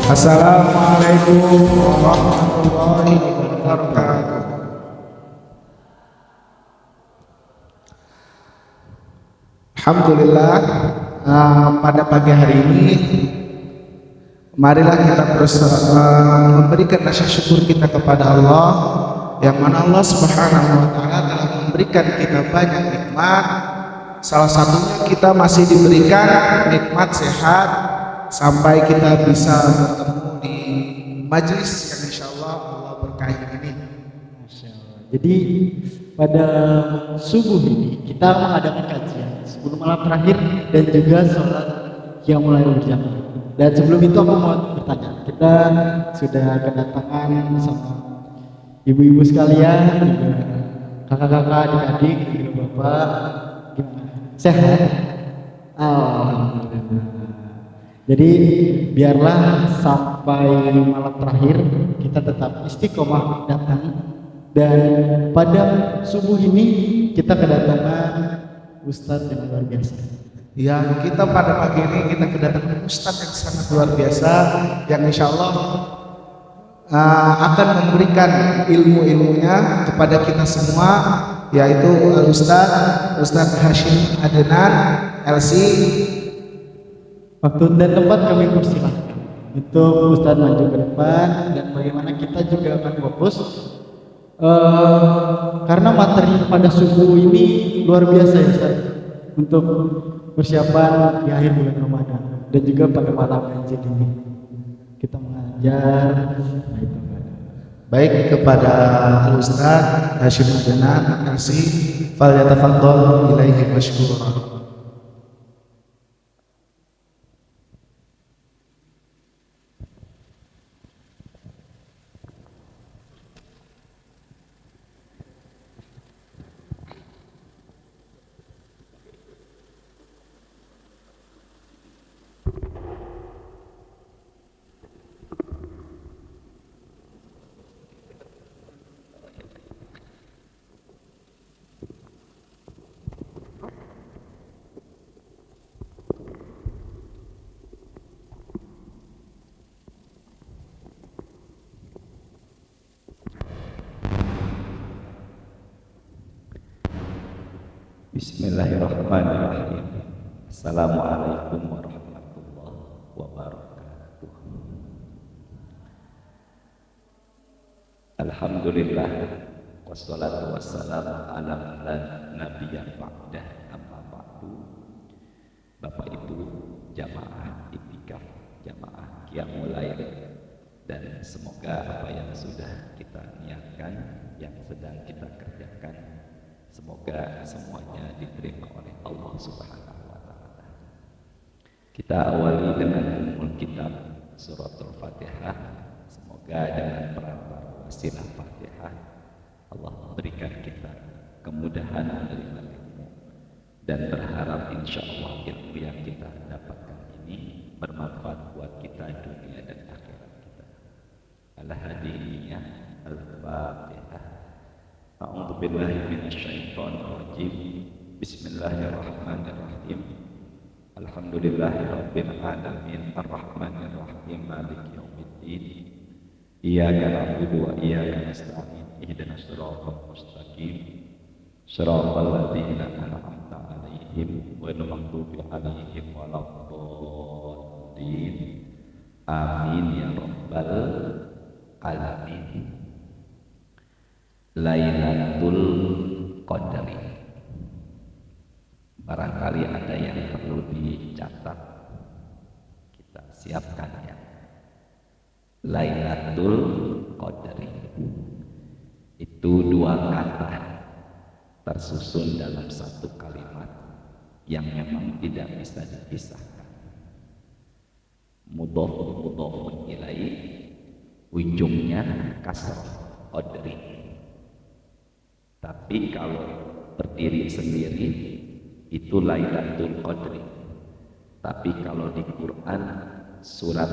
Assalamualaikum warahmatullahi wabarakatuh. Alhamdulillah, pada pagi hari ini marilah kita memberikan rasa syukur kita kepada Allah, yang mana Allah Subhanahu wa taala telah memberikan kita banyak nikmat. Salah satunya kita masih diberikan nikmat sehat sampai kita bisa bertemu di majlis yang insyaallah Allah berkahi ini. Masya Allah. Jadi pada subuh ini kita mengadakan kajian sebelum malam terakhir dan juga sholat yang mulai berjamaah. Dan sebelum itu aku mau bertanya, kita sudah kedatangan sama ibu-ibu sekalian, juga kakak-kakak, adik-adik, juga bapak, gimana? Sehat? Alhamdulillah. Jadi biarlah sampai malam terakhir kita tetap istiqomah datang, dan pada subuh ini kita kedatangan Ustadz yang luar biasa. Ya, kita pada pagi ini kita kedatangan Ustadz yang sangat luar biasa, yang insya Allah akan memberikan ilmu-ilmunya kepada kita semua, yaitu Ustadz Hashim Adnan LC. Waktu dan tempat kami persilahkan untuk Ustadz maju ke depan, dan bagaimana kita juga akan fokus karena materi pada subuh ini luar biasa ya Ustadz, untuk persiapan di akhir bulan Ramadan dan juga pada malam ganjil ini kita mengajar. Baik, kepada Ustadz Hashim Adnan LC, falyatafaddal ilaihi mashkura. Bismillahirrahmanirrahim. Assalamualaikum warahmatullahi wabarakatuh. Alhamdulillah, wassalatu wassalamu ala nabiyyin ba'dah, amma ba'du. Bapak Ibu jamaah itikaf, jamaah qiyamul lail, dan semoga apa yang sudah kita niatkan, yang sedang kita kerjakan, semoga semuanya diterima oleh Allah Subhanahu wa taala. Kita awali dengan umul kitab suratul Fatihah. Semoga dengan perantara wasilah Fatihah Allah berikan kita kemudahan menerima ilmu, dan berharap insyaallah ilmu yang kita dapatkan ini bermanfaat buat kita dunia dan akhirat kita. Al-Hadiyah Al-Fatihah. A'udzu billahi minasyaitonir rajim. Bismillahirrahmanirrahim. Alhamdulillahirabbil alamin arrahmanir rahim maliki yaumiddin. Iyyaka na'budu wa iyyaka nasta'in. Ihdinas siratal mustaqim. Shiratal ladzina an'amta 'alaihim ghairil maghdubi 'alaihim waladdallin. Amin ya rabbal alamin. Lailatul Qadri. Barangkali ada yang perlu dicatat, kita siapkan ya. Lailatul Qadri itu dua kata tersusun dalam satu kalimat yang memang tidak bisa dipisahkan. Mudhaf ilaih, ujungnya kasrah, Qadri. Tapi kalau berdiri sendiri itu Lailatul Qadri. Tapi kalau di Quran surat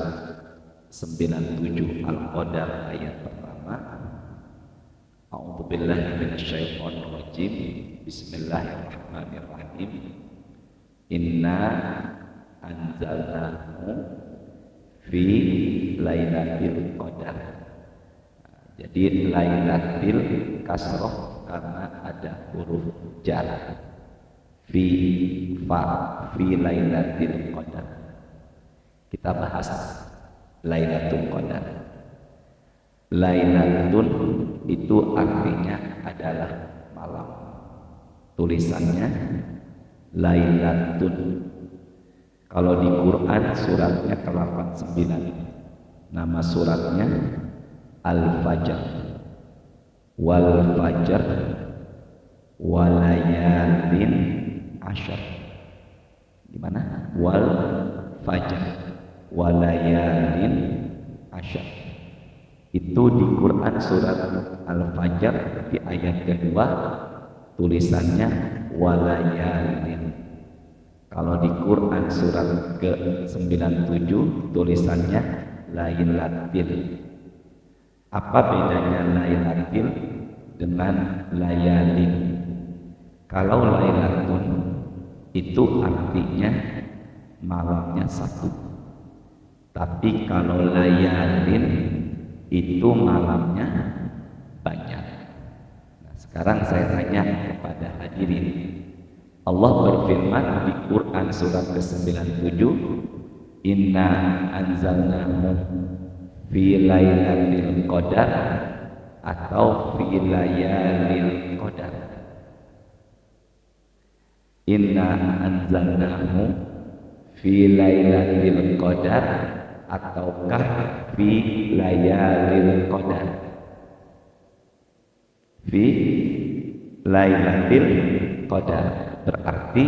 97 Al-Qadar ayat pertama, A'udzubillahi minasyaitonir rajim. Bismillahirrahmanirrahim. Inna anzalnahu fi lailatul qadar. Jadi lailatul kasroh karena ada huruf jar. Fi lailatul qadar. Kita bahas lailatul qadar. Lailatun itu artinya adalah malam. Tulisannya lailatun. Kalau di Quran suratnya ke-89. Nama suratnya Al-Fajr. Wal Fajr walayalin asyar. Gimana? Wal Fajr walayalin asyar. Itu di Quran surat Al-Fajr di ayat kedua tulisannya walayalin. Kalau di Quran surat ke-97 tulisannya lailatil. Apa bedanya lailatil dengan layalin? Kalau lailatun itu artinya malamnya satu. Tapi kalau layalin itu malamnya banyak. Nah, sekarang saya tanya kepada hadirin. Allah berfirman di Quran surat ke-97, Inna anzalnahu fi lailatul qadar atau fi layalil qadar. Inna anzalnahu fi lailatul qadar ataukah fi layalil qadar. Fi lailatul qadar berarti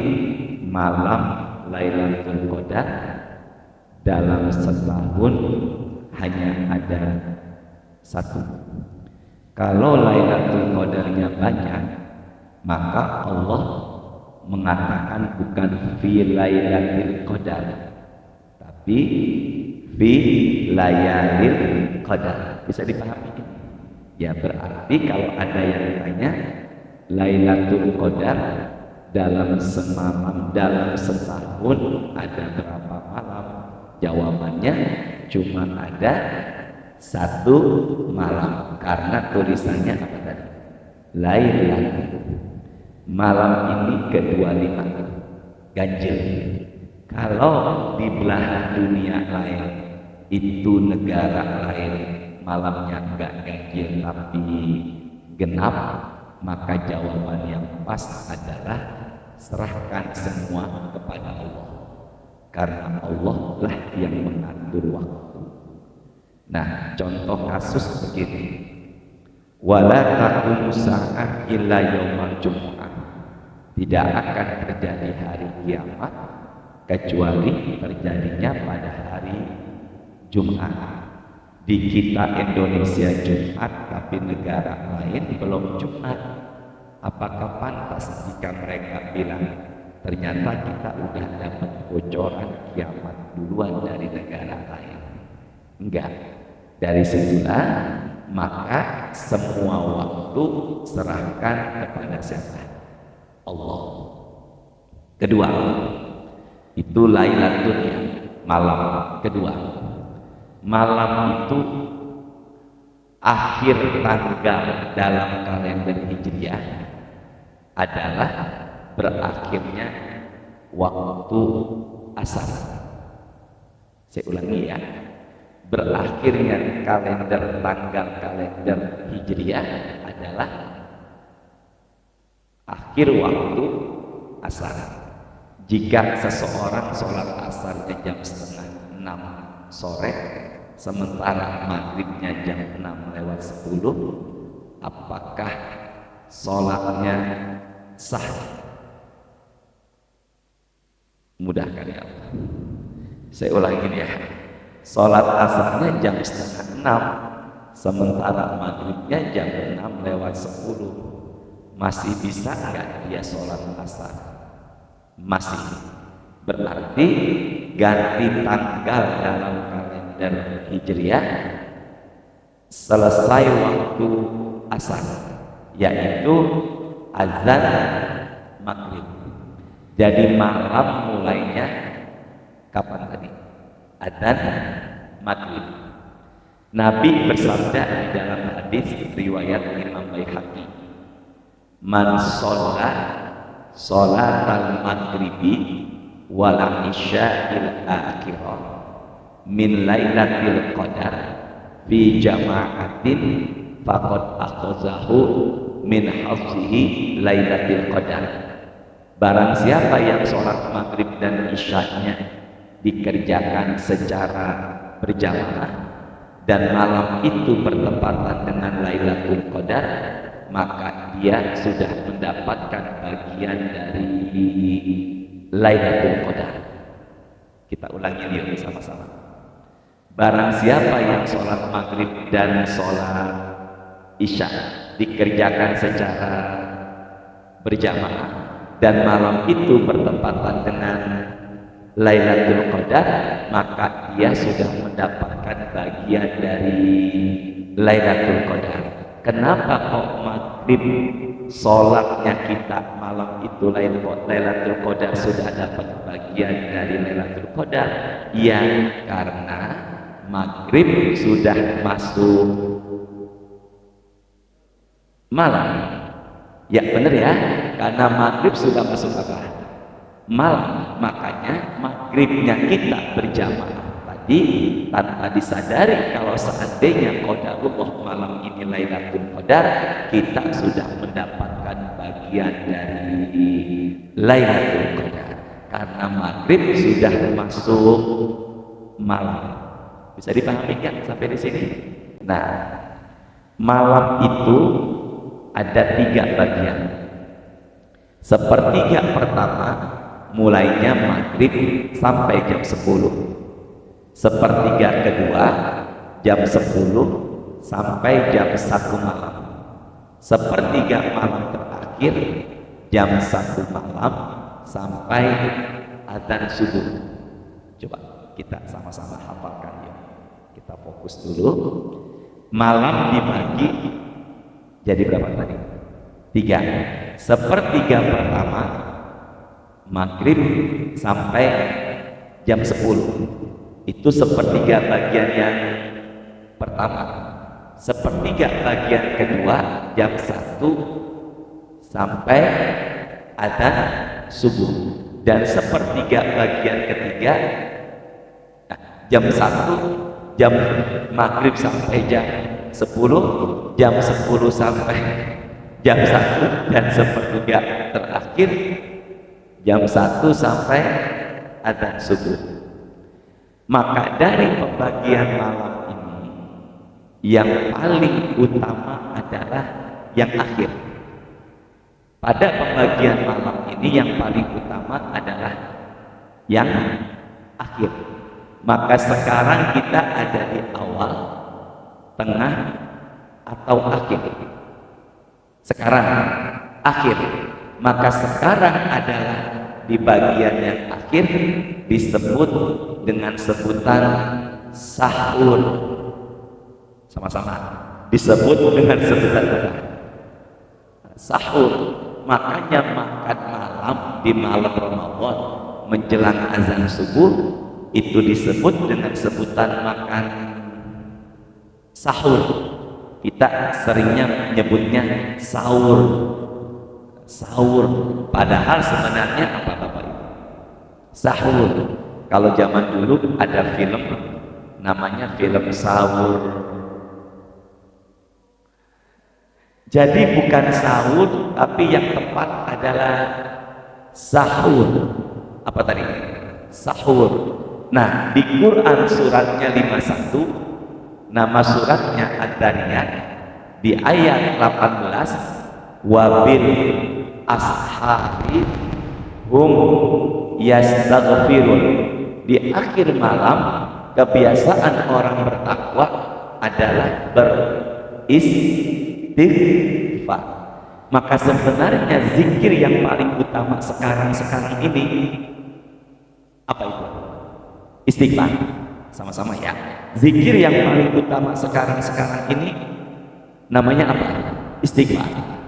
malam Lailatul Qadar dalam setahun hanya ada satu. Kalau Lailatul Qadarnya banyak, maka Allah mengatakan bukan fi Lailatul Qadar, tapi fi layalil qadar. Bisa dipahami? Ya, berarti kalau ada yang tanya Lailatul Qadar dalam semalam, dalam setahun ada berapa malam? Jawabannya cuma ada satu malam, karena tulisannya apa tadi? Lailatul. Malam ini ke-25 ganjil. Kalau di belahan dunia lain, itu negara lain, malamnya enggak ganjil tapi genap, maka jawaban yang pas adalah serahkan semua kepada Allah, karena Allah lah yang mengatur waktu. Nah, contoh kasus begini, wala taqumu sa'ah illa yaumal jumu'ah. Tidak akan terjadi hari kiamat kecuali terjadinya pada hari Jumat. Di kita Indonesia Jumat, tapi negara lain belum Jumat. Apakah pantas jika mereka bilang ternyata kita udah dapat bocoran kiamat duluan dari negara lain? Enggak. Dari situlah maka semua waktu serahkan kepada siapa? Allah. Kedua, itu Lailatul malam kedua. Malam itu akhir tanggal dalam kalender Hijriah adalah berakhirnya waktu asar. Saya ulangi ya, berakhirnya kalender tanggal kalender Hijriah adalah akhir waktu asar. Jika seseorang sholat asar jam 5:30 sore, sementara maghribnya jam 6:10, apakah sholatnya sah? Mudah kan ya? Saya ulangi ya, sholat asarnya jam 5:30, sementara maghribnya jam 6:10, masih bisa nggak dia sholat asar? Masih. Berarti ganti tanggal dalam kalender Hijriah selesai waktu asar, yaitu azan maghrib. Jadi malam mulainya kapan tadi? Azan maghrib. Nabi bersabda di dalam hadis riwayat Imam Baihaqi, man sholatal maghribi wal isya'il akhirah min lailatul qadar fi jama'atin faqad akhazahu min hazihi lailatul qadar. Barang siapa yang sholat maghrib dan isya'nya dikerjakan secara berjamaah dan malam itu bertepatan dengan Lailatul Qadar, maka dia sudah mendapatkan bagian dari Lailatul Qadar. Kita ulangi yuk bersama-sama. Barang siapa yang sholat maghrib dan sholat isya dikerjakan secara berjamaah dan malam itu bertepatan dengan Lailatul Qadar, maka dia sudah mendapatkan bagian dari Lailatul Qadar. Kenapa kok maghrib sholatnya kita malam itu Lailatul Qadar sudah dapat bagian dari Lailatul Qadar? Ya, karena maghrib sudah masuk malam. Ya benar ya, karena maghrib sudah masuk apa? Malam. Makanya maghribnya kita berjamaah tadi tanpa disadari kalau seandainya qadarullah malam ini Lailatul Qadar, kita sudah mendapatkan bagian dari Lailatul Qadar karena maghrib sudah masuk malam. Bisa dipahami kan sampai di sini? Nah, malam itu ada 3 bagian. Sepertiga pertama mulainya maghrib sampai jam 10. Sepertiga kedua jam 10 sampai jam 1 malam. Sepertiga malam terakhir jam 1 malam sampai adzan subuh. Coba kita sama-sama hafalkan ya. Kita fokus dulu. Malam dibagi jadi berapa tadi? 3. Sepertiga pertama maghrib sampai jam 10, itu sepertiga bagian yang pertama. Sepertiga bagian kedua jam 1 sampai adzan subuh, dan sepertiga bagian ketiga jam 1, jam maghrib sampai jam 10, jam 10 sampai jam 1, dan sepertiga terakhir jam 1 sampai adzan subuh. Maka dari pembagian malam ini yang paling utama adalah yang akhir. Pada pembagian malam ini yang paling utama adalah yang akhir. Maka sekarang kita ada di awal, tengah, atau akhir. Sekarang akhir. Maka sekarang adalah di bagian yang akhir, disebut dengan sebutan sahur. Sama-sama disebut dengan sebutan apa? Sahur. Makanya makan malam di malam Ramadan menjelang azan subuh itu disebut dengan sebutan makan sahur. Kita seringnya menyebutnya sahur. Sahur, padahal sebenarnya apa Bapak Ibu? Sahur. Kalau zaman dulu ada film namanya film sahur. Jadi bukan sahur, tapi yang tepat adalah sahur. Apa tadi? Sahur. Nah, di Quran suratnya 51, nama suratnya Ad-Dariyat, di ayat 18, wabil ashari hum yastaghfirun. Di akhir malam kebiasaan orang bertakwa adalah beristighfar. Maka sebenarnya zikir yang paling utama sekarang ini apa itu? Istighfar. Sama-sama ya. Zikir yang paling utama sekarang ini namanya apa? Istighfar.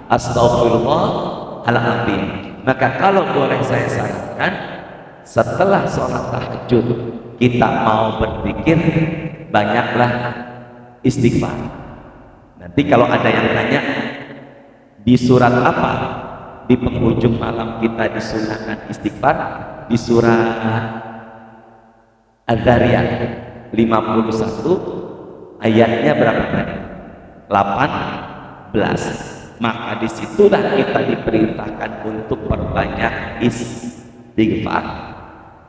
Astaghfirullahaladzim. Maka kalau boleh saya sarankan, setelah sholat tahajud kita mau berzikir, banyaklah istighfar. Nanti kalau ada yang tanya di surat apa di penghujung malam kita disunahkan istighfar, di surat Az-Zariyat 51 ayatnya berapa tadi? 18. Maka disitulah kita diperintahkan untuk perbanyak istighfar.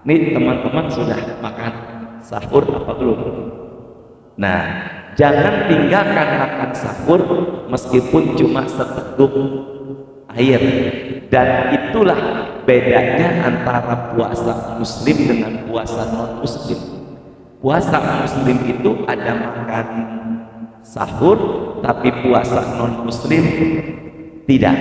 Nih teman-teman sudah makan sahur apa belum? Nah, jangan tinggalkan makan sahur meskipun cuma seteguk air. Dan itulah bedanya antara puasa muslim dengan puasa non muslim. Puasa muslim itu ada makan sahur, tapi puasa non muslim tidak.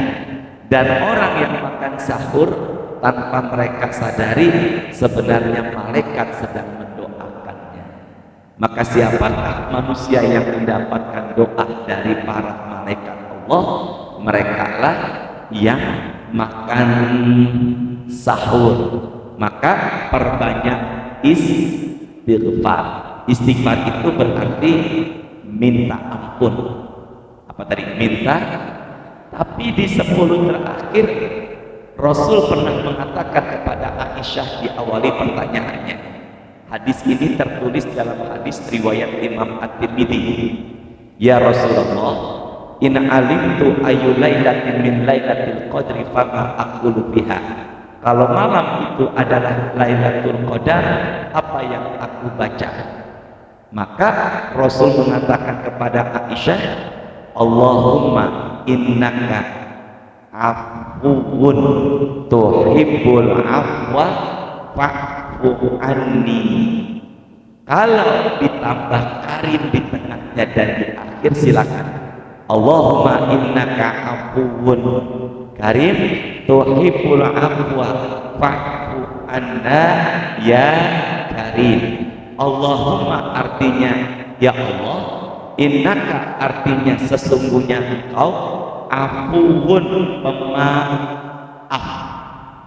Dan orang yang makan sahur tanpa mereka sadari sebenarnya malaikat sedang mendoakannya. Maka siapakah manusia yang mendapatkan doa dari para malaikat Allah? Mereka lah yang makan sahur. Maka perbanyak istighfar. Istighfar itu berarti minta ampun. Apa tadi? Minta. Tapi di 10 terakhir Rasul pernah mengatakan kepada Aisyah, diawali pertanyaannya. Hadis ini tertulis dalam hadis riwayat Imam At-Tirmidzi. Ya Rasulullah, in alimtu ayu lailatin min lailatul qadri fama aqulu biha. Kalau malam itu adalah Lailatul Qadar, apa yang aku baca? Maka Rasul mengatakan kepada Aisyah, Allahumma innaka afuwun tuhibbul afwa fa'fu anni. Kalau ditambah karim di tengahnya dan di akhir silakan. Allahumma innaka afuwun karim tuhibbul afwa fa'fu anna ya karim. Allahumma artinya ya Allah, innaka artinya sesungguhnya engkau, afuwun pemaaf.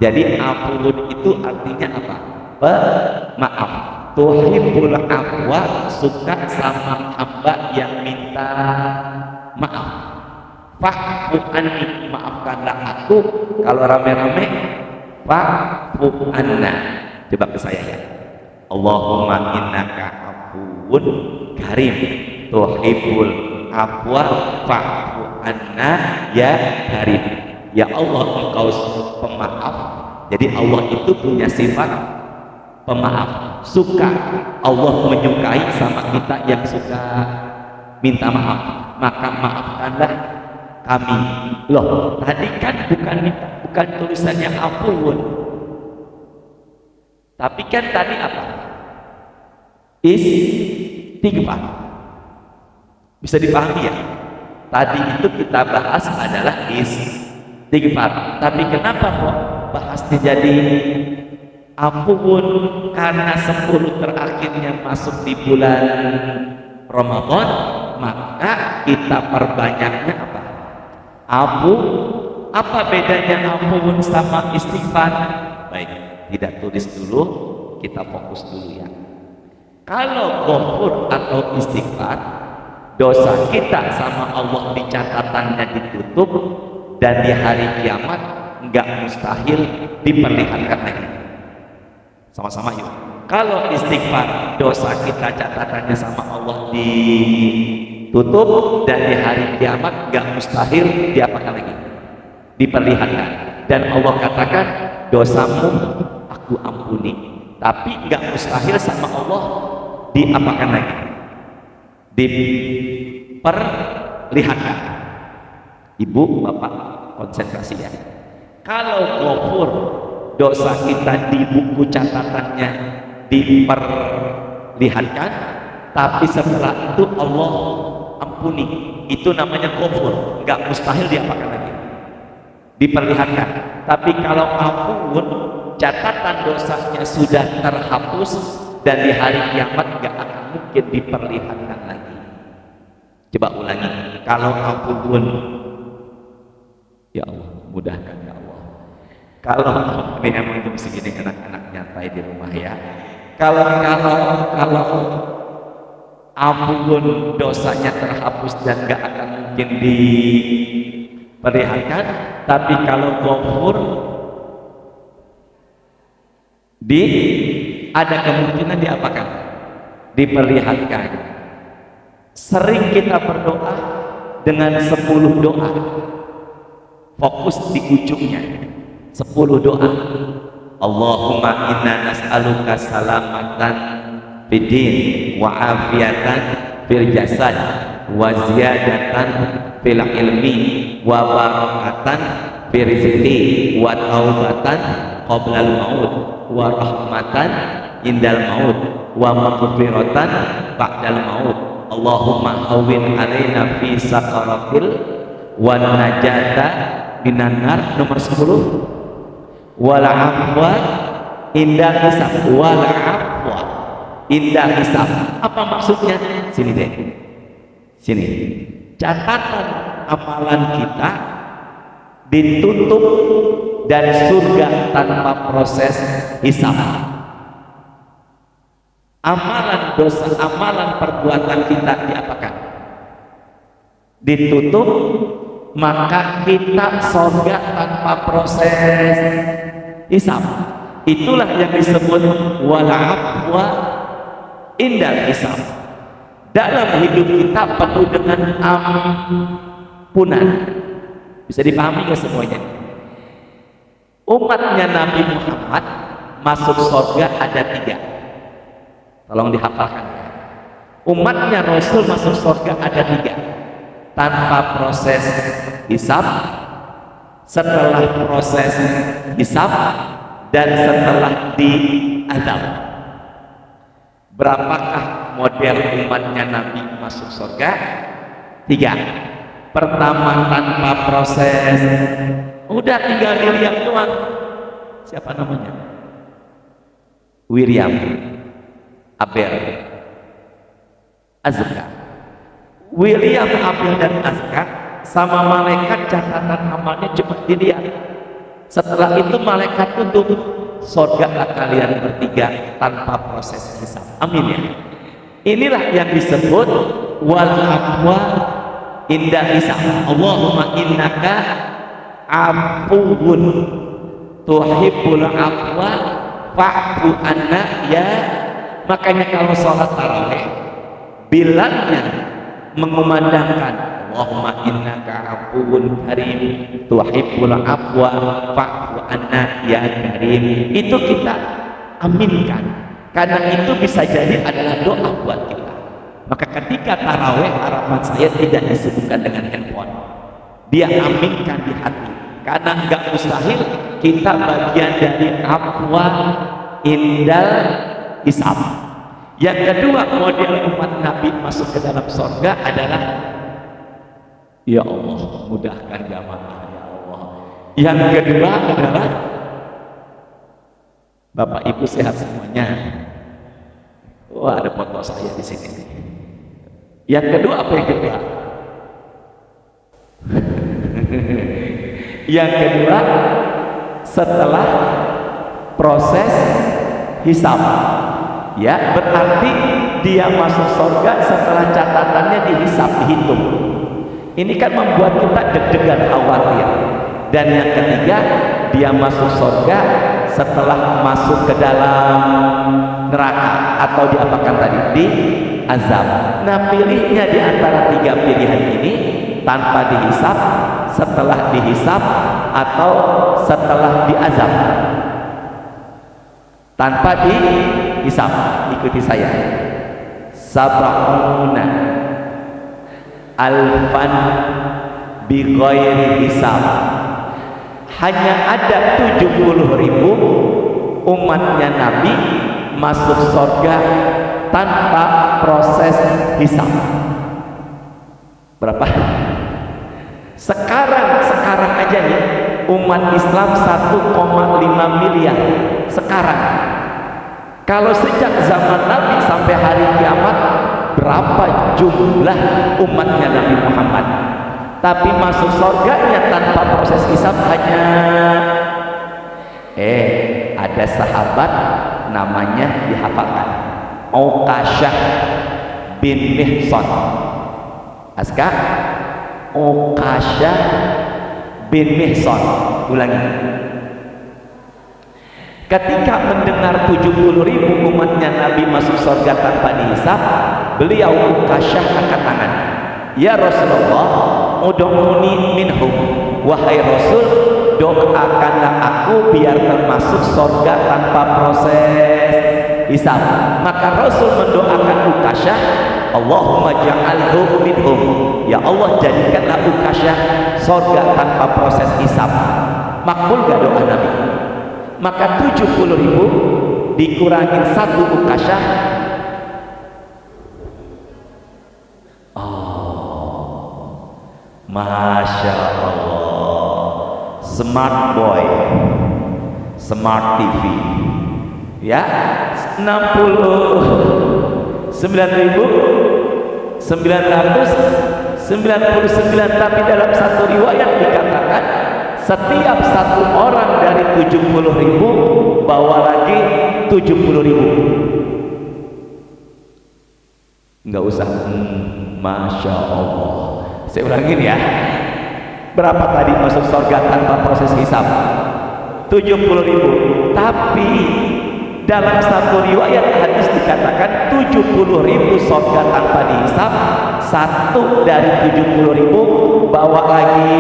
Jadi afuwun itu artinya apa? Pemaaf. Tuhibbul afwa, suka sama hamba yang minta maaf. Fa'fu anni, maafkanlah aku. Kalau rame-rame, fa'fu anna. Coba ke saya ya. Allahumma innaka afuwun karim tuhibbul afwa fa'fu anna ya karim. Ya Allah, engkau pemaaf. Jadi Allah itu punya sifat pemaaf, suka. Allah menyukai sama kita yang suka minta maaf. Maka maafkanlah kami. Loh, tadi kan bukan tulisannya afuwun, tapi kan tadi apa? Istighfar. Bisa dipahami ya? Tadi itu kita bahas adalah istighfar. Tapi kenapa kok bahasnya jadi afuwun? Karena 10 terakhirnya masuk di bulan Ramadan, maka kita perbanyaknya apa? Afu. Apa bedanya afuwun sama istighfar? Baik, tidak tulis dulu, kita fokus dulu ya. Kalau ghafur atau istighfar, dosa kita sama Allah di catatannya ditutup, dan di hari kiamat nggak mustahil diperlihatkan lagi. Sama-sama yuk. Kalau istighfar, dosa kita catatannya sama Allah ditutup, dan di hari kiamat nggak mustahil diapakan lagi? Diperlihatkan. Dan Allah katakan, dosamu aku ampuni. Tapi nggak mustahil sama Allah diapakan lagi? Diperlihatkan. Ibu, bapak, konsentrasi ya. Kalau ghafur, dosa kita di buku catatannya diperlihatkan, tapi setelah itu Allah ampuni. Itu namanya ghafur. Nggak mustahil diapakan lagi? Diperlihatkan. Tapi kalau ampun, catatan dosanya sudah terhapus, dan di hari kiamat nggak akan mungkin diperlihatkan lagi. Coba ulangi. Kalau ampun, ya Allah, mudahkan ya Allah. Kalau ini emang jam segini anak-anak nyantai di rumah ya. Kalau ampun dosanya terhapus dan gak akan mungkin diperlihatkan. Tapi kalau ghafur ada kemungkinan diapakan? Diperlihatkan. Sering kita berdoa dengan 10 doa, fokus di ujungnya 10 doa. Allahumma inna nas'aluka salamatan fiddin wa afiatan fil jasad wa ziyadatan fil ilmi wa barakatan fil rizqi wa taubatan qabla al maut wa rahmatan indal maut wa maghfiratan ba'dal maut. Allahumma hawwin alaina fi sakaratil wa najata minan nar. Nomor 10, wal afwa inda hisab, wal afwa inda hisab. Apa maksudnya? Sini deh, sini. Catatan amalan kita ditutup dan surga tanpa proses hisab. Amalan dosa, amalan perbuatan kita diapakan? Ditutup, maka kita surga tanpa proses hisab. Itulah yang disebut wala afwa indal hisab. Dalam hidup kita penuh dengan ampunan. Bisa dipahami nggak semuanya? Umatnya Nabi Muhammad masuk surga ada 3. Tolong dihafalkan. Umatnya Rasul masuk surga ada 3. Tanpa proses hisab, setelah proses hisab, dan setelah diazab. Berapakah model umatnya Nabi masuk surga? 3. Pertama tanpa proses, udah tinggal dilihat doang. Siapa namanya? William Abel Azka. William Abel dan Azka sama malaikat catatan amalnya cuma dilihat. Setelah itu malaikat tutup, surga kalian bertiga tanpa proses hisab. Amin ya. Inilah yang disebut wal aqwa inda hisab. Allahumma innaka afuwun tuhibbul afwa fa'fu anna ya. Makanya kalau sholat tarawih bilangnya mengumandangkan Allahumma innaka afuwun karim tuhibbul afwa fa'fu anna ya karim. Itu kita aminkan, karena itu bisa jadi adalah doa buat kita. Maka ketika tarawih, harapan saya tidak disebutkan dengan handphone, dia aminkan di hati, karena enggak mustahil kita bagian dari afwa indal hisab. Yang kedua, model umat Nabi masuk ke dalam surga adalah ya Allah mudahkan jamaah ya Allah. Yang kedua adalah Bapak Ibu sehat semuanya. Wah, ada foto saya di sini. Yang kedua apa yang kedua? Yang kedua setelah proses hisab. Ya, berarti dia masuk surga setelah catatannya dihisab, dihitung. Ini kan membuat kita deg-degan, khawatir. Dan yang ketiga, dia masuk surga setelah masuk ke dalam neraka atau diapakan tadi? Di azab. Nah, pilihnya di antara 3 pilihan ini, tanpa dihisab, setelah dihisab, atau setelah diazab. Tanpa dihisab, ikuti saya. Sab'una alfan bi ghairi hisab. Hanya ada 70.000 umatnya Nabi masuk surga tanpa proses hisab. Berapa? Sekarang aja nih umat Islam 1,5 miliar sekarang. Kalau sejak zaman Nabi sampai hari kiamat, berapa jumlah umatnya Nabi Muhammad? Tapi masuk surganya tanpa proses hisab hanya ada sahabat namanya dihafalkan, Uqasyah bin Mihsan. Aska Ukasyah bin Mihsan. Ulangi. Ketika mendengar 70.000 umatnya Nabi masuk surga tanpa dihisab, beliau Ukasyah angkat tangan. Ya Rasulullah, ud'uni minhum. Wahai Rasul, doakanlah aku biar termasuk surga tanpa proses hisab. Maka Rasul mendoakan Ukasyah, Allahumma ja'alhu minhum. Ya Allah, jadikanlah Ukasyah surga tanpa proses hisab. Makbul gak doa Nabi? Maka 70.000 dikurangin 1 Ukasyah. Oh, Masya Allah. Smart boy, smart TV, ya, 69.999. Tapi dalam satu riwayat dikatakan setiap satu orang dari 70.000 bawa lagi 70.000. Nggak usah. Masya Allah. Saya ulangin ya. Berapa tadi masuk surga tanpa proses hisab? 70.000. Tapi dalam satu riwayat hadis dikatakan 70.000 surga tanpa dihisab. Satu dari 70.000 bawa lagi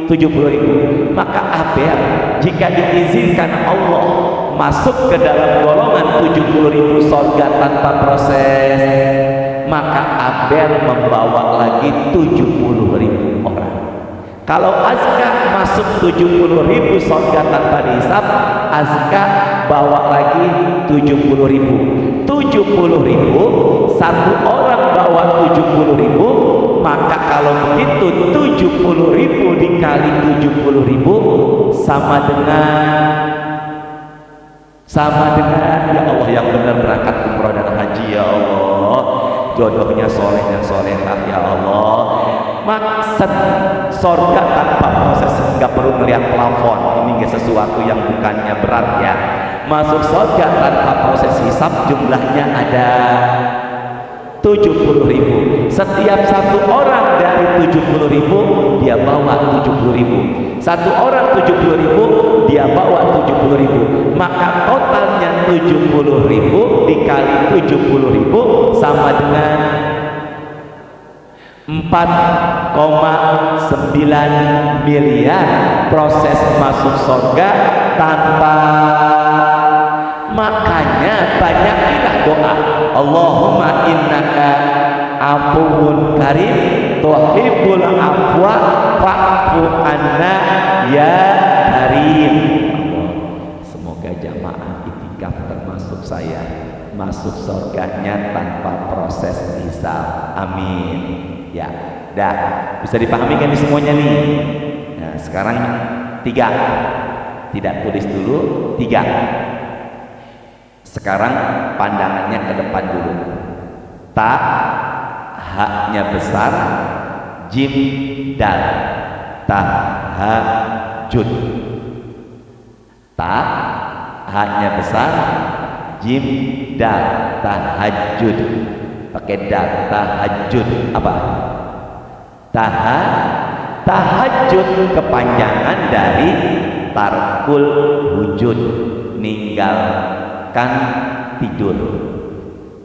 70.000. Maka Abel jika diizinkan Allah masuk ke dalam golongan 70.000 surga tanpa proses, maka Abel membawa lagi 70.000 orang. Kalau Azka masuk 70.000 surga tanpa dihisab, Azka bawa lagi 70.000. 70.000, satu orang bawa 70.000, maka kalau begitu 70.000 dikali 70.000 sama dengan ya Allah, yang benar berangkat umroh dan haji ya Allah, jodohnya soleh dan solehah ya Allah. Maksud surga tanpa proses, nggak perlu melihat plafon, ini sesuatu yang bukannya berat ya. Masuk surga tanpa proses hisab jumlahnya ada 70.000. Setiap satu orang dari 70.000 dia bawa 70.000. Satu orang 70.000 dia bawa 70.000. Maka totalnya 70.000 dikali 70.000 sama dengan 4,9 miliar proses masuk surga tanpa. Makanya banyakilah doa, Allahumma innaka afuwun karim tuhibbul afwa fa'fu anna ya karim. Semoga jamaah itikaf termasuk saya masuk surganya tanpa proses hisab. Amin. Ya, dah bisa dipahami kan semuanya nih. Nah, sekarang 3. Tidak tulis dulu 3. Sekarang pandangannya ke depan dulu. Ta, haknya besar, jim, dal. Tahajud. Ta, haknya besar, jim, dal. Tahajud. Pakai dal. Tahajud apa? Tahajud kepanjangan dari tarkul wujud, ninggalkan tidur.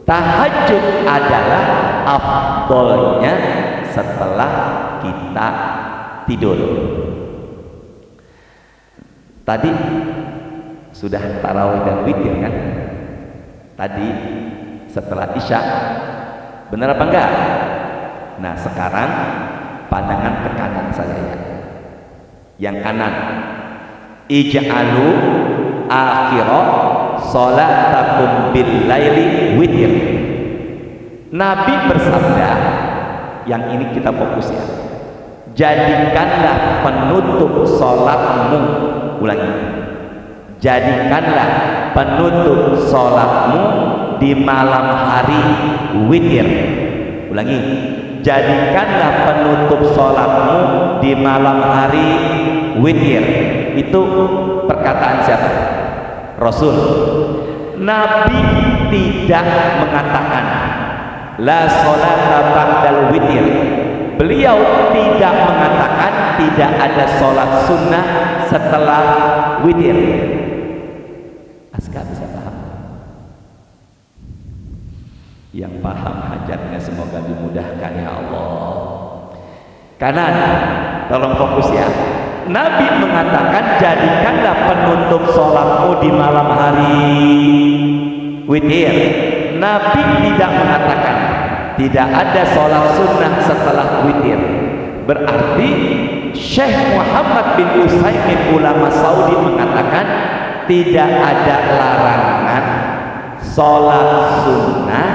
Tahajud adalah afdolnya setelah kita tidur. Tadi sudah tarawih dan witir kan? Tadi setelah isya, benar apa enggak? Nah sekarang pandangan ke kanan saya ya. Yang kanan, ij'alu akhira sholatakum bil laili witir. Nabi bersabda, yang ini kita fokus ya, jadikanlah penutup sholatmu, ulangi, jadikanlah penutup sholatmu di malam hari witir. Ulangi, jadikanlah penutup sholatmu di malam hari witir. Itu perkataan siapa? Rasul. Nabi tidak mengatakan la sholata ba'dal witir. Beliau tidak mengatakan tidak ada sholat sunnah setelah witir. Askar bisa paham? Yang paham hajatnya semoga dimudahkan ya Allah. Kanan, tolong fokus ya. Nabi mengatakan jadikanlah penutup sholatmu di malam hari witir. Nabi tidak mengatakan tidak ada sholat sunnah setelah witir. Berarti Syekh Muhammad bin Utsaimin ulama Saudi mengatakan tidak ada larangan sholat sunnah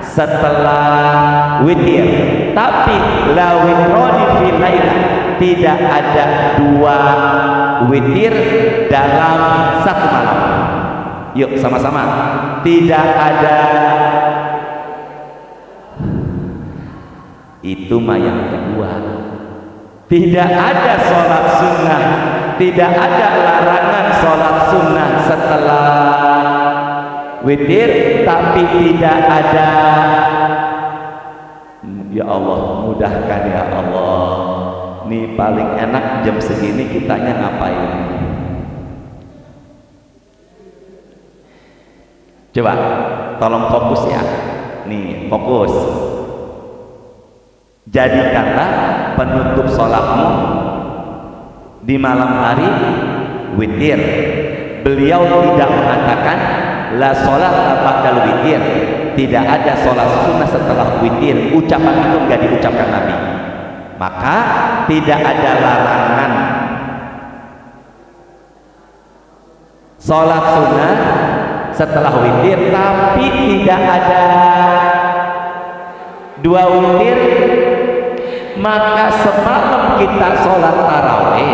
setelah witir. Tapi la witroni fi lailah, tidak ada dua witir dalam satu malam. Yuk sama-sama. Tidak ada. Itu mah yang kedua. Tidak ada sholat sunnah, tidak ada larangan sholat sunnah setelah witir, tapi tidak ada. Ya Allah, mudahkan ya Allah. Nih paling enak jam segini kitanya ngapain? Coba tolong fokus ya. Nih fokus. Jadikanlah penutup sholatmu di malam hari witir. Beliau tidak mengatakan la sholat ba'dal witir, tidak ada sholat sunnah setelah witir. Ucapan itu enggak diucapkan Nabi. Maka tidak ada larangan sholat sunnah setelah witir, tapi tidak ada dua witir. Maka semalam kita sholat tarawih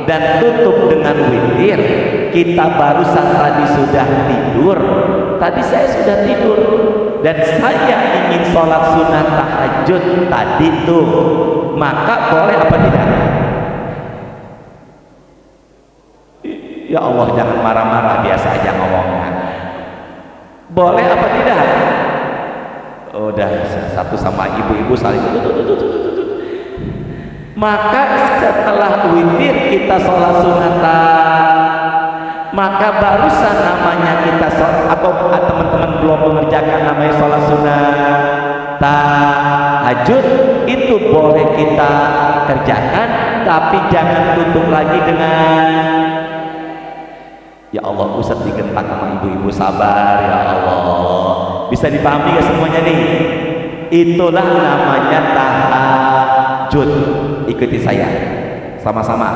dan tutup dengan witir, kita barusan tadi sudah tidur. Tadi saya sudah tidur dan saya ingin sholat sunnah tahajud tadi tuh. Maka boleh apa tidak? Ya Allah, jangan marah-marah, biasa aja ngomongnya. Boleh apa tidak? Udah satu sama ibu-ibu saling maka setelah witir kita sholat sunatan, maka barusan namanya kita sholat, atau teman-teman belum mengerjakan namanya sholat sunat tahajud, itu boleh kita kerjakan, tapi jangan tutup lagi dengan ya Allah. Ustaz digentak sama ibu-ibu, sabar ya Allah. Bisa dipahami ya semuanya nih? Itulah namanya tahajud. Ikuti saya sama-sama.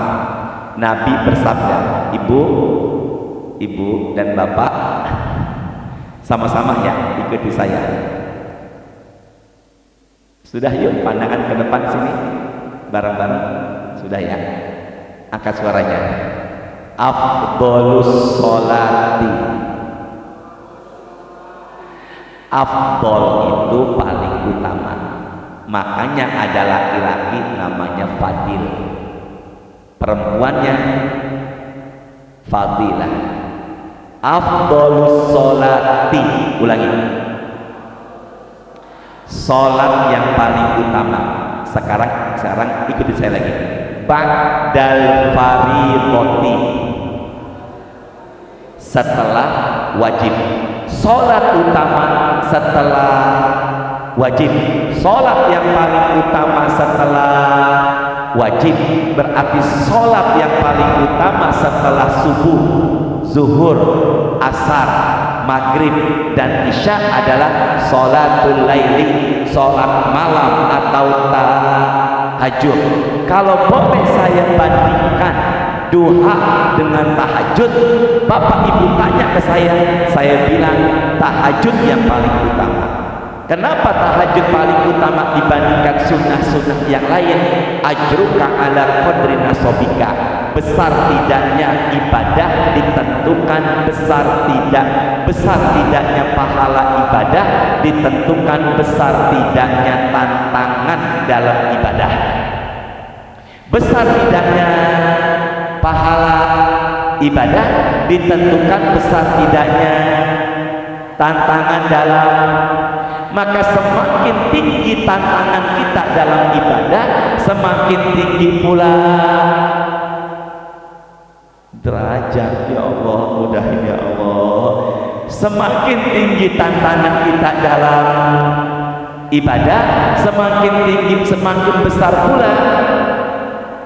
Nabi bersabda, ibu dan bapak sama-sama ya, ikuti saya. Sudah, yuk pandangan ke depan sini bareng-bareng. Sudah ya, angkat suaranya. Afdolus sholati, afdol itu paling utama. Makanya ada laki-laki namanya Fadil, perempuannya Fadilah. Afdolus sholati, ulangi, sholat yang paling utama. Sekarang ikuti saya lagi. Ba'dal fardhoti, setelah wajib. Sholat utama setelah wajib. Sholat yang paling utama setelah wajib berarti sholat yang paling utama setelah subuh, zuhur, asar, maghrib, dan isya adalah sholatul laili, sholat malam atau tahajud. Kalau boleh saya bandingkan duha dengan tahajud, bapak ibu tanya ke saya bilang tahajud yang paling utama. Kenapa tahajud paling utama dibandingkan sunnah-sunnah yang lain? Ajruka ala qadri nasobika, besar tidaknya ibadah ditentukan, besar tidaknya pahala ibadah ditentukan, besar tidaknya tantangan dalam ibadah. Besar tidaknya pahala ibadah ditentukan, besar tidaknya tantangan dalam Maka semakin tinggi tantangan kita dalam ibadah, semakin tinggi pula derajat. Ya Allah, mudahin ya Allah. Semakin tinggi tantangan kita dalam ibadah, semakin tinggi, semakin besar pula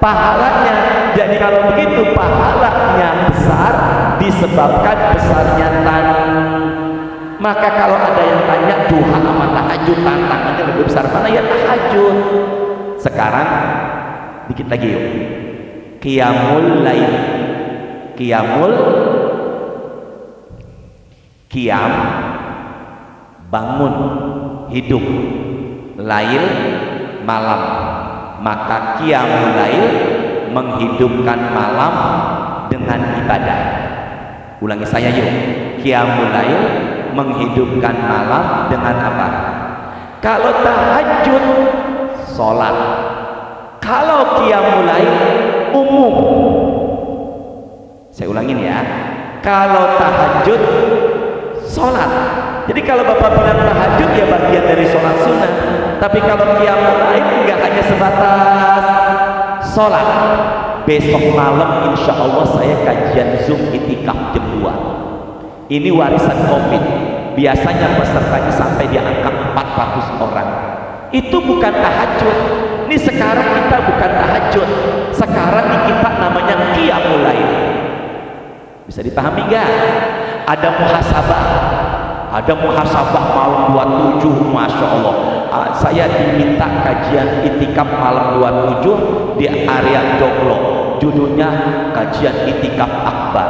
pahalanya. Jadi kalau begitu pahalanya besar disebabkan besarnya maka kalau ada yang tanya duha sama tahajud tantangannya lebih besar mana, ya tahajud. Sekarang dikit lagi yuk, qiyamul lail. Qiyam bangun, hidup, lail malam. Maka qiyamul lail menghidupkan malam dengan ibadah. Ulangi saya yuk, qiyamul lail menghidupkan malam dengan apa? Kalau tahajud sholat, kalau qiyamul lail umum. Saya ulangin ya, kalau tahajud sholat. Jadi kalau Bapak bilang tahajud ya bagian dari sholat sunnah, tapi kalau qiyamul lail enggak hanya sebatas sholat. Besok malam insya Allah saya kajian Zoom itikaf jam 2. Ini warisan COVID, biasanya pesertanya sampai di angka 400 orang. Itu bukan tahajud. Ini sekarang kita bukan tahajud, sekarang kita namanya qiyamul lail. Bisa dipahami nggak? Ada muhasabah malam 27, Masya Allah. Saya diminta kajian itikaf malam 27 di area Joglo, judulnya kajian itikaf akbar.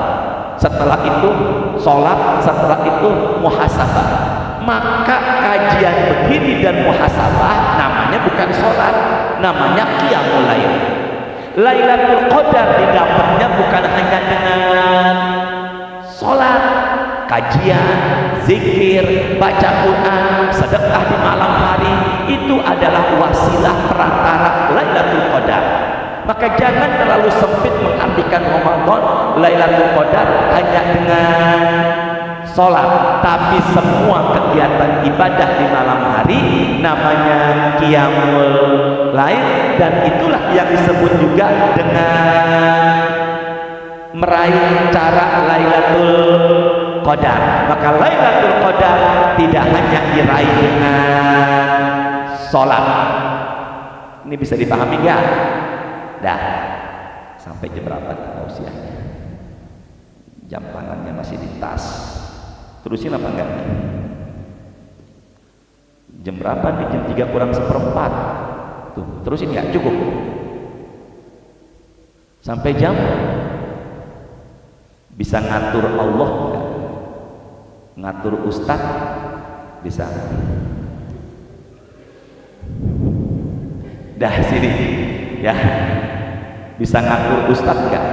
Setelah itu sholat, setelah itu muhasabah. Maka kajian begini dan muhasabah namanya bukan sholat, namanya qiyamul lail. Lailatul Qadar didapatnya bukan hanya dengan sholat, kajian, zikir, baca Quran, sedekah di malam hari. Itu adalah wasilah perantara Lailatul Qadar. Maka jangan terlalu sempit mengartikan Ramadan Lailatul Qadar hanya dengan sholat, tapi semua kegiatan ibadah di malam hari namanya qiyamul lail, dan itulah yang disebut juga dengan meraih cara Lailatul Qadar. Maka Lailatul Qadar tidak hanya diraih dengan sholat. Ini bisa dipahami nggak? Dah, sampai jam berapa tausiahnya? Jam tangannya masih di tas. Terusin apa enggak? Jam berapa nih? Jam 3 kurang seperempat. Tuh, terusin nggak? Cukup. Sampai jam? Bisa ngatur Allah enggak? Ngatur Ustaz? Bisa. Dah sini ya. Bisa ngatur Ustaz enggak?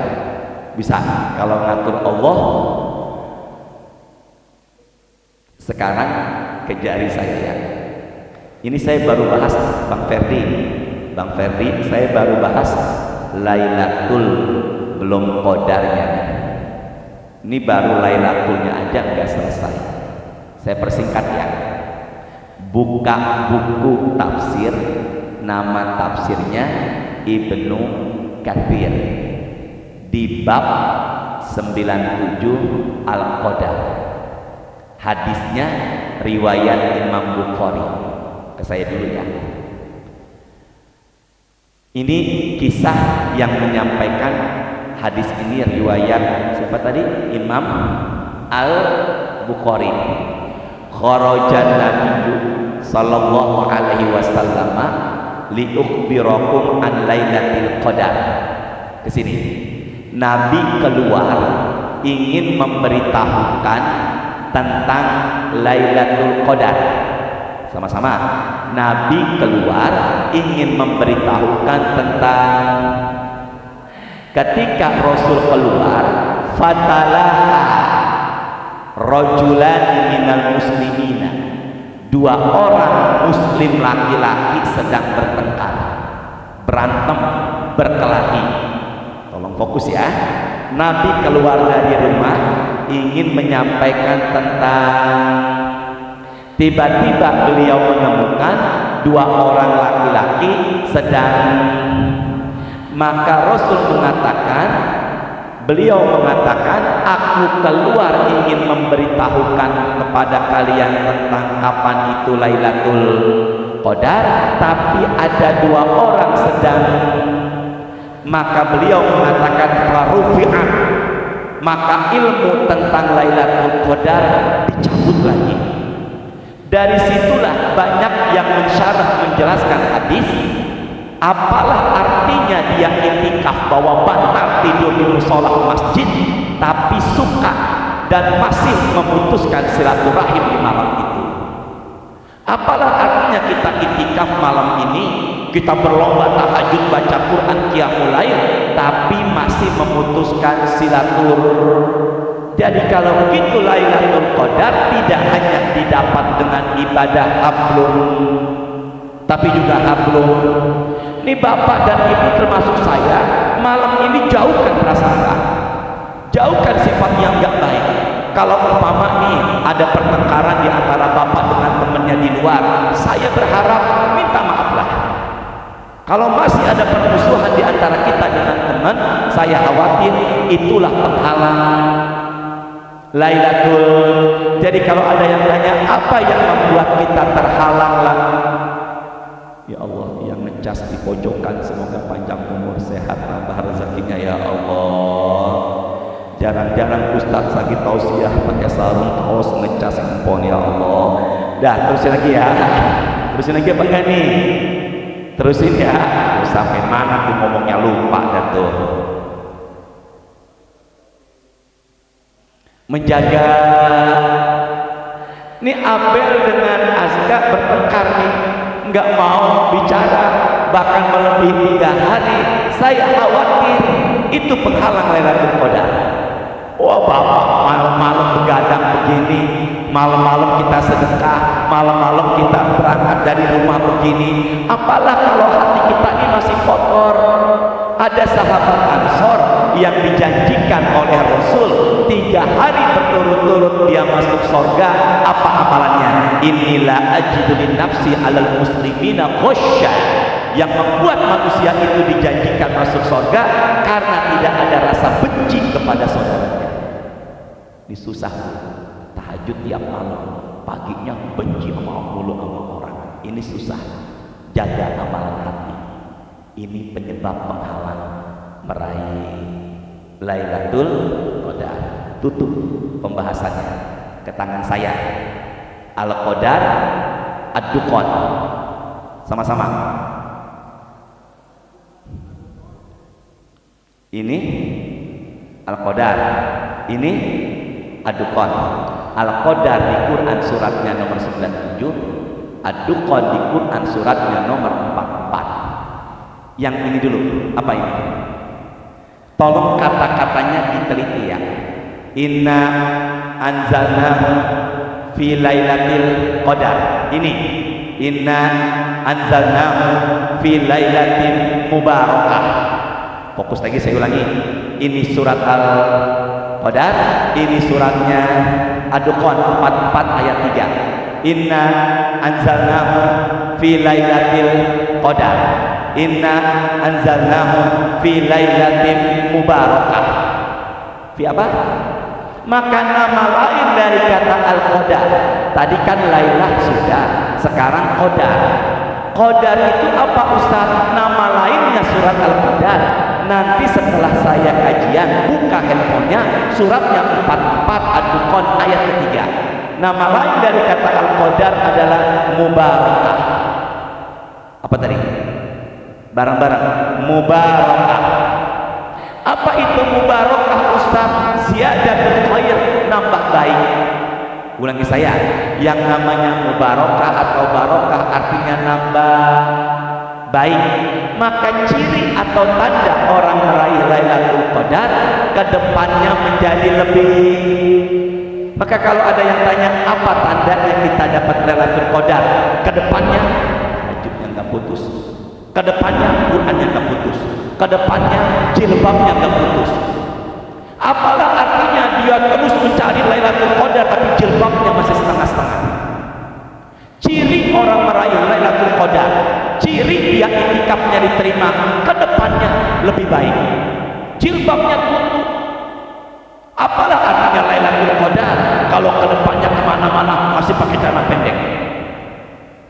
Bisa. Kalau ngatur Allah, sekarang kejari saya ya. Ini saya baru bahas Bang Ferdi, saya baru bahas Lailatul, belum Qadarnya. Ini baru Lailatulnya aja nggak selesai. Saya persingkat ya. Buka buku tafsir, nama tafsirnya Ibnu Katsir, di bab 97 Al-Qadar. Hadisnya riwayat Imam Bukhari. Ke saya dulu ya. Ini kisah yang menyampaikan hadis ini riwayat siapa tadi? Imam Al-Bukhari. Kharajan Nabiyyu sallallahu alaihi wasallam li ukhbirakum an Lailatul Qadar. Ke sini. Nabi keluar ingin memberitahukan tentang Lailatul Qadar. Sama-sama. Nabi keluar ingin memberitahukan tentang. Ketika Rasul keluar, fatalaha rajulan minal muslimina, dua orang muslim laki-laki sedang bertengkar, berantem, berkelahi. Tolong fokus ya. Nabi keluar dari rumah ingin menyampaikan tentang Tiba-tiba beliau menemukan dua orang laki-laki sedang, maka Rasul mengatakan, beliau mengatakan, aku keluar ingin memberitahukan kepada kalian tentang kapan itu Lailatul Qadar, tapi ada dua orang sedang, maka beliau mengatakan farufi'an, maka ilmu tentang Lailatul Qadar dicabut lagi. Dari situlah banyak yang mensyarah menjelaskan hadis, apalah artinya dia itikaf bahwa bantal tidur di musola masjid tapi suka dan masih memutuskan silaturahim di malam itu. Apalah artinya kita itikaf malam ini, kita berlomba tahajud baca Quran qiyamul lail tapi masih memutuskan silaturahim. Jadi kalau begitu Lailatul Qadar tidak hanya didapat dengan ibadah hablum, tapi juga hablum. Ini bapak dan ibu termasuk saya, malam ini jauhkan prasangka, jauhkan sifat yang enggak baik. Kalau umpama nih ada pertengkaran di antara bapak dengan temannya di luar, saya berharap minta maaflah. Kalau masih ada permusuhan di antara kita dengan teman, saya khawatir itulah penghalang Lailatul. Jadi kalau ada yang tanya apa yang membuat kita terhalang lah, ya Allah, yang ngecas di pojokan semoga panjang umur, sehat, tambah rezekinya ya Allah. Jarang-jarang Ustaz sakit tausiah pakai sarung kaos ngecas empon ya Allah. Dah terusin lagi ya, terusin lagi apa enggak nih? Terusin ya, sampai mana tuh ngomongnya lupa dah tuh. Menjaga, ini Abel dengan Azka bertengkar nih, nggak mau bicara bahkan melebihi 3 hari. Saya khawatir itu penghalang Lailatul Qadar. Oh bapak malam-malam begadang begini, malam-malam kita sedekah, malam-malam kita berangkat dari rumah begini, apalah kalau hati kita ini masih kotor. Ada sahabat Ansor yang dijanjikan oleh Rasul 3 hari berturut-turut dia masuk surga. Apa amalannya? Inilah ajidu li nafsi alal muslimina khosya. Yang membuat manusia itu dijanjikan masuk surga karena tidak ada rasa benci kepada saudaranya. Ini susah, tahajud tiap malam, paginya benci sama orang. Ini susah. Jaga amalan hati. Ini penyebab penghalang meraih Lailatul Qadar. Tutup pembahasannya ke tangan saya. Al-Qadar, Ad-Duqan. Sama-sama. Ini Al-Qadar, ini Ad-Duqan. Al-Qadar di Quran suratnya nomor 97, Ad-Duqan di Quran suratnya nomor 44. Yang ini dulu, apa ini? Tolong kata-katanya diteliti ya. Inna anzalnahu fi lailatul qadar. Ini inna anzalnahu fi lailatin mubarakah. Fokus lagi, saya ulangi. Ini surat Al-Qadar, ini suratnya Ad-Duqan 44 ayat 3. Inna anzalnahu fi lailatul qadar. Inna anzalnahu fi lailatin mubarakah. Fi apa? Maka nama lain dari kata Al-Qadar, tadi kan Lailah sudah, sekarang Qadar. Qadar itu apa Ustaz? Nama lainnya surat Al-Qadar. Nanti setelah saya kajian, buka handphonenya, suratnya 44 Ad-Duqan ayat ketiga. Nama lain dari kata Al-Qadar adalah mubarakah. Apa tadi? Barang-barang mubarakah. Apa itu mubarakah Ustaz? Ziyadatul khair, nambah baik. Ulangi saya, yang namanya mubarakah atau barokah artinya nambah baik. Maka ciri atau tanda orang meraih Lailatul Qadar kedepannya menjadi lebih. Maka kalau ada yang tanya apa tandanya kita dapat Lailatul Qadar, kedepannya tahajudnya nggak putus, kedepannya Qurannya nggak putus, kedepannya jilbabnya nggak putus. Apalah artinya dia terus mencari Lailatul Qadar tapi jilbabnya masih setengah-setengah. dia itikafnya diterima, ke depannya lebih baik. Jilbabnya tutup. Apalah artinya Lailatul Qadar kalau ke depannya kemana-mana masih pakai celana pendek?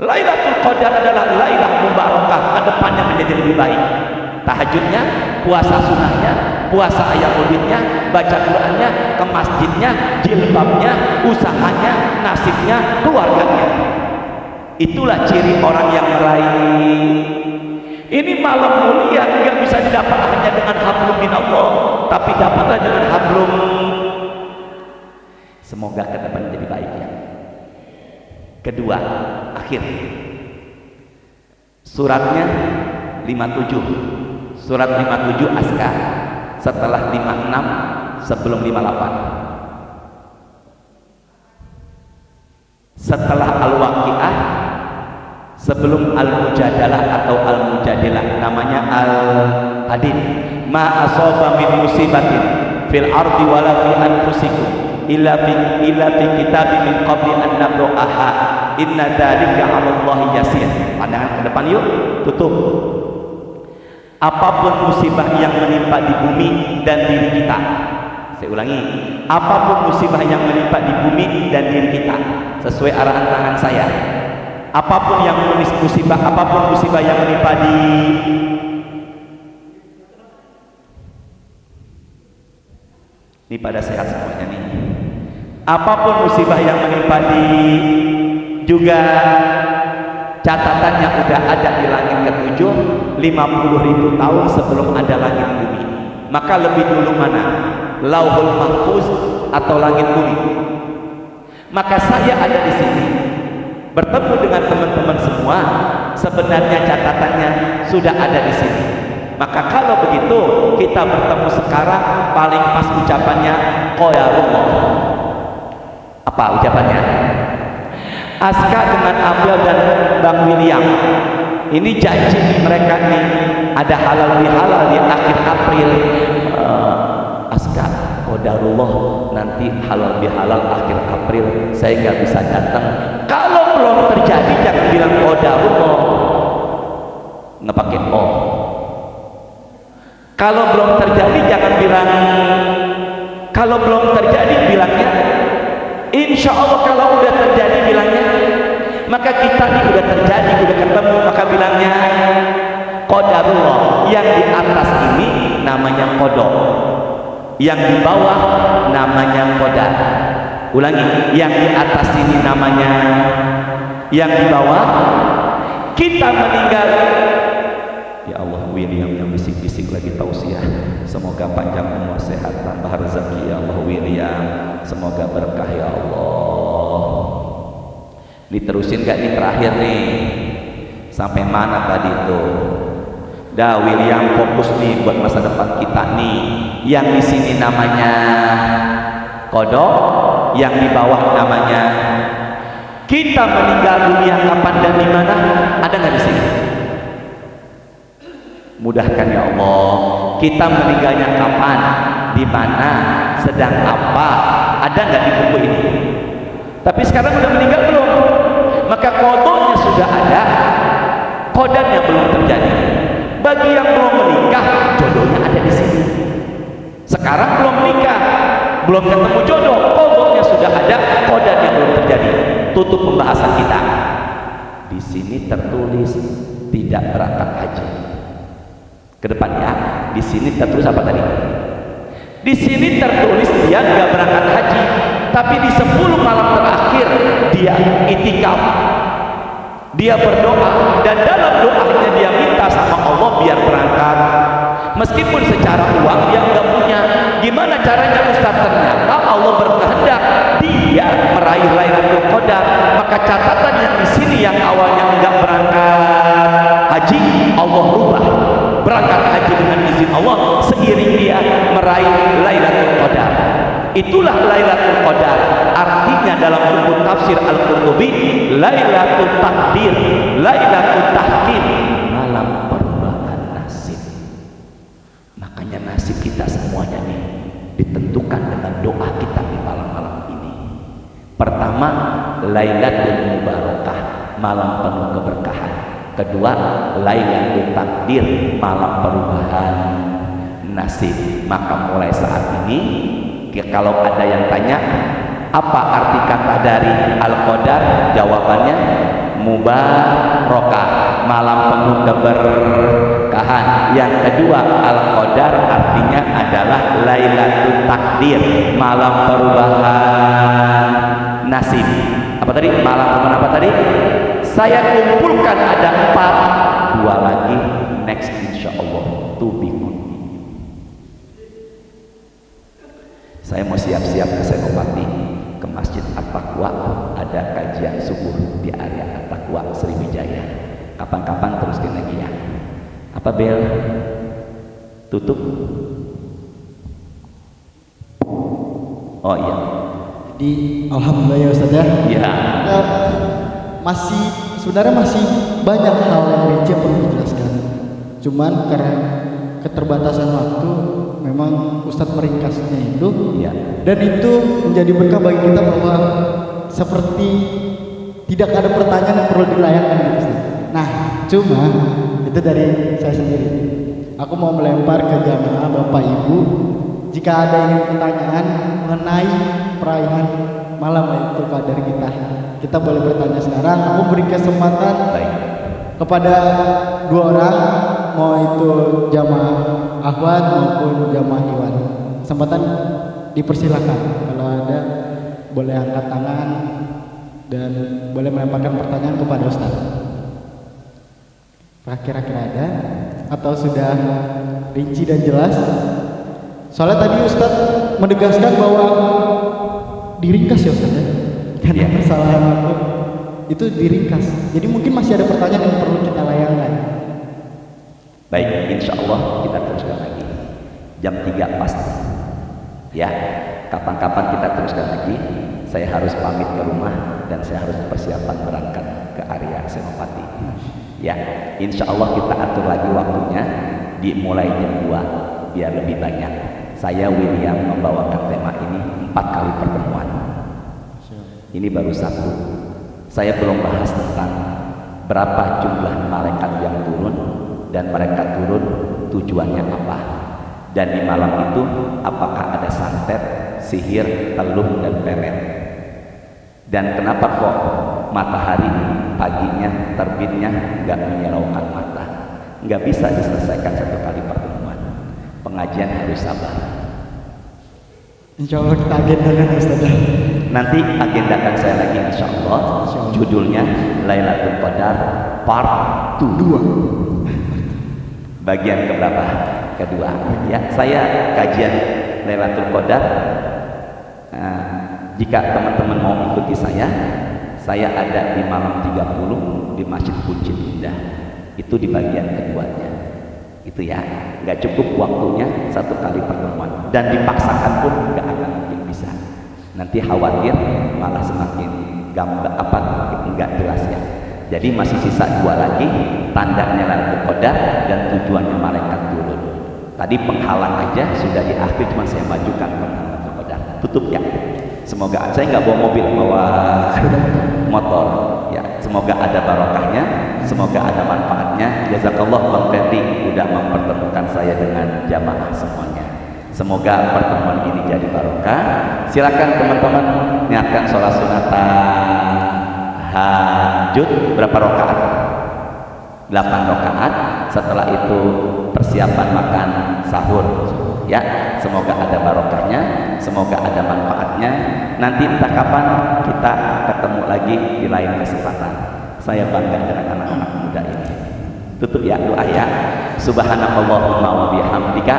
Lailatul Qadar adalah Lailah Mubarakah, ke depannya menjadi lebih baik. Tahajudnya, puasa sunnahnya, puasa ayam ulidnya, baca Qur'annya, ke masjidnya, jilbabnya, usahanya, nasibnya, keluarganya. Itulah ciri orang yang meraih. Ini malam mulia nggak bisa didapat hanya dengan hablum minallah, tapi dapatlah dengan hablum. Semoga ke depan lebih baik ya. Kedua, akhir suratnya 57. Surat 57 Aska, setelah 56 sebelum 58. Setelah Al-Waqiah sebelum Al-Mujadalah atau Al-Mujadilah, namanya Al-Hadid. Ma asaba min musibatin fil ardi wala fi anfusikum illa fi kitabin min qabli an nabra'aha inna dzalika 'ala Allahi yasir. Pandangan ke depan yuk, tutup. Apapun musibah yang menimpa di bumi dan diri kita, saya ulangi, apapun musibah yang menimpa di bumi dan diri kita, sesuai arahan tangan saya, apapun yang musibah, apapun musibah yang menimpa ini pada sehat semuanya nih. Apapun musibah yang menimpa juga catatannya udah ada di langit ketujuh 50.000 tahun sebelum ada langit bumi. Maka lebih dulu mana? Lauhul Mahfuz atau langit bumi? Maka saya ada di sini bertemu dengan teman-teman semua, sebenarnya catatannya sudah ada di sini. Maka kalau begitu kita bertemu sekarang, paling pas ucapannya Qoyarullah. Apa ucapannya? Aska dengan Abel dan Bang William ini janji mereka nih ada halal bihalal di akhir April. Aska Qadarullah nanti halal bihalal akhir April, saya nggak bisa datang. Kalau belum terjadi jangan bilang Qadarullah, nggak pakai oh. Kalau belum terjadi jangan bilang, kalau belum terjadi bilangnya insya Allah. Kalau udah terjadi bilangnya, maka kita ini udah terjadi, udah ketemu, maka bilangnya Qadarullah. Yang di atas ini namanya qadar, yang di bawah namanya qadar. Ulangi, yang di atas ini namanya, yang di bawah kita meninggal. Ya Allah, William yang bisik-bisik lagi tausiah, semoga panjang umur, sehat, tambah rezeki ya Allah. William semoga berkah ya Allah. Diterusin gak nih terakhir nih, sampai mana tadi tuh? Dah William fokus nih buat masa depan kita nih. Yang di sini namanya kodok, yang di bawah namanya kita meninggal dunia kapan dan di mana? Ada nggak di sini? Mudahkan ya Allah. Kita meninggalnya kapan, di mana, sedang apa? Ada nggak di buku ini? Tapi sekarang udah meninggal belum? Maka kodoknya sudah ada, kodarnya belum terjadi. Bagi yang belum menikah, jodohnya ada di sini. Sekarang belum menikah, belum ketemu jodoh, kodoknya sudah ada, kodarnya belum terjadi. Tutup pembahasan kita. Di sini tertulis tidak berangkat haji. Kedepannya di sini tertulis apa tadi? Di sini tertulis dia nggak berangkat haji, tapi di 10 malam terakhir dia itikaf, dia berdoa, dan dalam doanya dia minta sama Allah biar berangkat. Meskipun secara uang dia nggak punya, gimana caranya Ustaz? Ternyata Allah berkehendak dia meraih Lailatul Qadar. Maka catatan yang di sini yang awalnya nggak berangkat haji, Allah rubah berangkat haji dengan izin Allah seiring dia meraih Lailatul Qadar. Itulah Lailatul Qadar. Artinya dalam buku tafsir Al-Qurtubi, Lailatul Takdir, Lailatul Tahkim, malam perubahan nasib. Makanya nasib kita semuanya nih ditentukan dengan doa kita di malam-malam ini. Pertama, Lailatul Mubarakah, malam penuh keberkahan. Kedua, Lailatul Takdir, malam perubahan nasib. Maka mulai saat ini kalau ada yang tanya apa arti kata dari Al-Qadar, jawabannya mubarakah, malam penuh keberkahan. Yang kedua, Al-Qadar artinya adalah Lailatul Takdir, malam perubahan nasib. Apa tadi? Malam perubahan apa tadi? Saya kumpulkan ada 4, 2 lagi next insyaallah to be continued. Saya mau siap-siap ke Senopati, ke Masjid At-Taqwa, ada kajian subuh di area At-Taqwa Sriwijaya. Kapan-kapan teruskan lagi ya. Apa bel? Tutup. Oh iya. Jadi alhamdulillah ya Ustaz ya. Iya. Sebenarnya masih banyak hal yang rinci yang perlu dijelaskan. Cuman karena keterbatasan waktu, memang Ustadz meringkasnya itu, ya. Dan itu menjadi berkah bagi kita bahwa seperti tidak ada pertanyaan yang perlu dilayangkan gitu, Ustaz. Nah, cuma itu dari saya sendiri. Aku mau melempar ke jamaah Bapak Ibu, jika ada yang pertanyaan mengenai perayaan malam itu Qadar kita boleh bertanya sekarang. Aku beri kesempatan kepada 2 orang, mau itu jamaah Ahwat maupun jamaah Iwan. Kesempatan dipersilakan. Kalau ada boleh angkat tangan dan boleh melemparkan pertanyaan kepada Ustaz. Kira-kira ada atau sudah rinci dan jelas? Soalnya tadi Ustaz menegaskan bahwa diringkas ya Ustaz ya. Karena kesalahan aku itu diringkas. Jadi mungkin masih ada pertanyaan yang perlu kita layangkan. Baik, insya Allah kita teruskan lagi. Jam 3 pasti. Ya, kapan-kapan kita teruskan lagi. Saya harus pamit ke rumah dan saya harus persiapan berangkat ke area Senopati. Ya, insya Allah kita atur lagi waktunya dimulai jam 2 biar lebih banyak. Saya William membawakan tema ini 4 kali pertemuan. Ini baru 1. Saya belum bahas tentang berapa jumlah malaikat yang turun dan mereka turun tujuannya apa. Dan di malam itu apakah ada santet, sihir, teluh dan peret. Dan kenapa kok matahari paginya terbitnya nggak menyilaukan mata? Nggak bisa diselesaikan 1 kali pertemuan. Pengajian harus sabar. Insya Allah kita agendakan Ustaz. Nanti agendakan saya lagi insya Allah. Judulnya Lailatul Qadar Part 2. Bagian keberapa? Kedua. Ya, saya kajian Lailatul Qadar. Jika teman-teman mau ikuti saya ada di malam 30 di Masjid Buncit Indah. Itu di bagian keduanya. Itu ya, nggak cukup waktunya 1 kali pertemuan dan dipaksakan pun nggak akan mungkin bisa. Nanti khawatir malah semakin nggak jelas ya. Jadi masih sisa 2 lagi, tandanya Lailatul Qadar dan tujuannya malaikat turun. Tadi penghalang aja sudah di akhir, cuma saya majukan penghalang Lailatul Qadar. Tutup ya. Semoga saya nggak bawa mobil, bawa motor. Ya, semoga ada barokahnya, semoga ada manfaatnya. Jazakallah Bang Ferdi udah mempertemukan saya dengan jamaah semuanya. Semoga pertemuan ini jadi barokah. Silakan teman-teman niatkan sholat sunat tahajud berapa rakaat? 8 rakaat. Setelah itu persiapan makan sahur. Ya, semoga ada barokahnya, semoga ada manfaatnya. Nanti entah kapan kita ketemu lagi di lain kesempatan. Saya bangga dengan anak-anak muda ini. Tutup ya doa ya. Subhanallahumma wa bihamdika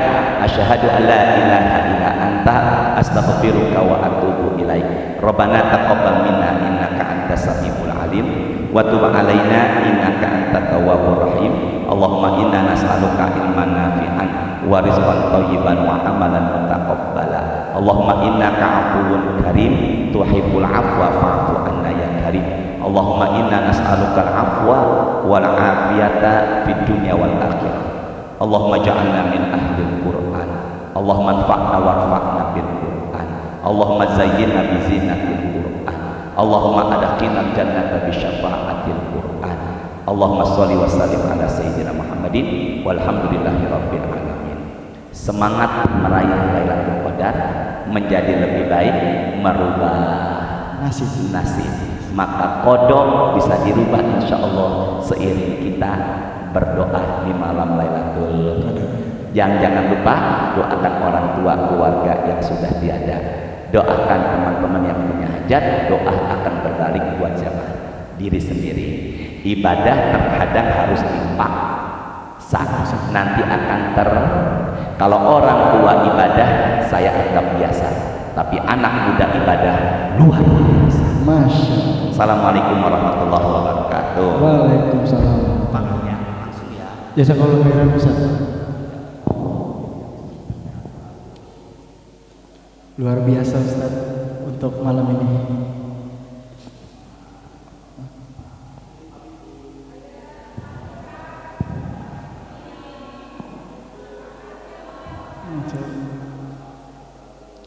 asyhadu an la ilaha illa anta astaghfiruka wa atubu ilaik. Rabbana taqabbal minna innaka antas samiul alim wa tub alaina innaka antat tawwabur rahim. Allahumma inna nas'aluka ilman nafi'an wa rizqan thayyiban wa amalan mutaqabbala. Allahumma innaka 'afuwun karim tuhibbul 'afwa fa'fu anna ya karim. Allahumma inna nas'aluka al-'afwa wal 'afiyata fid dunya wal akhirah. Allahumma ja'alna min ahlil Qur'an. Allahumma anfa'na warfa'na bil Qur'an. Allahumma zayyinna bi zinatil Qur'an. Allahumma adkhilna jannata bi syafa'atil Qur'an. Allahumma sholli wa sallim ala sayyidina Muhammadin walhamdulillahi rabbil alamin. Semangat meraih Lailatul Qadar menjadi lebih baik merubah nasib. Maka kodok bisa dirubah insya Allah seiring kita berdoa di malam Lailatul Qadar. Jangan lupa doakan orang tua, keluarga yang sudah tiada. Doakan teman-teman yang punya hajat. Doa akan berbalik buat jamaah diri sendiri. Ibadah terkadang harus dipaksa, nanti akan kalau orang tua ibadah saya anggap biasa, tapi anak muda ibadah luar biasa. Masya. Assalamualaikum warahmatullahi wabarakatuh. Waalaikumsalam. Panggilnya langsung ya. Jazakallahu khairan Ustaz. Luar biasa Ustaz untuk malam ini.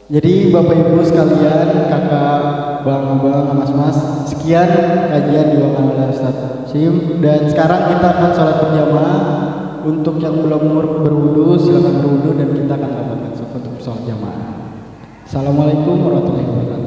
Jadi Bapak Ibu sekalian, kakak, bang, mas, sekian kajian diwakilkan oleh Ustaz Sim. Dan sekarang kita akan sholat berjamaah. Untuk yang belum berwudu silakan berwudu dan kita akan dapatkan untuk sholat jamaah. Assalamualaikum warahmatullahi wabarakatuh.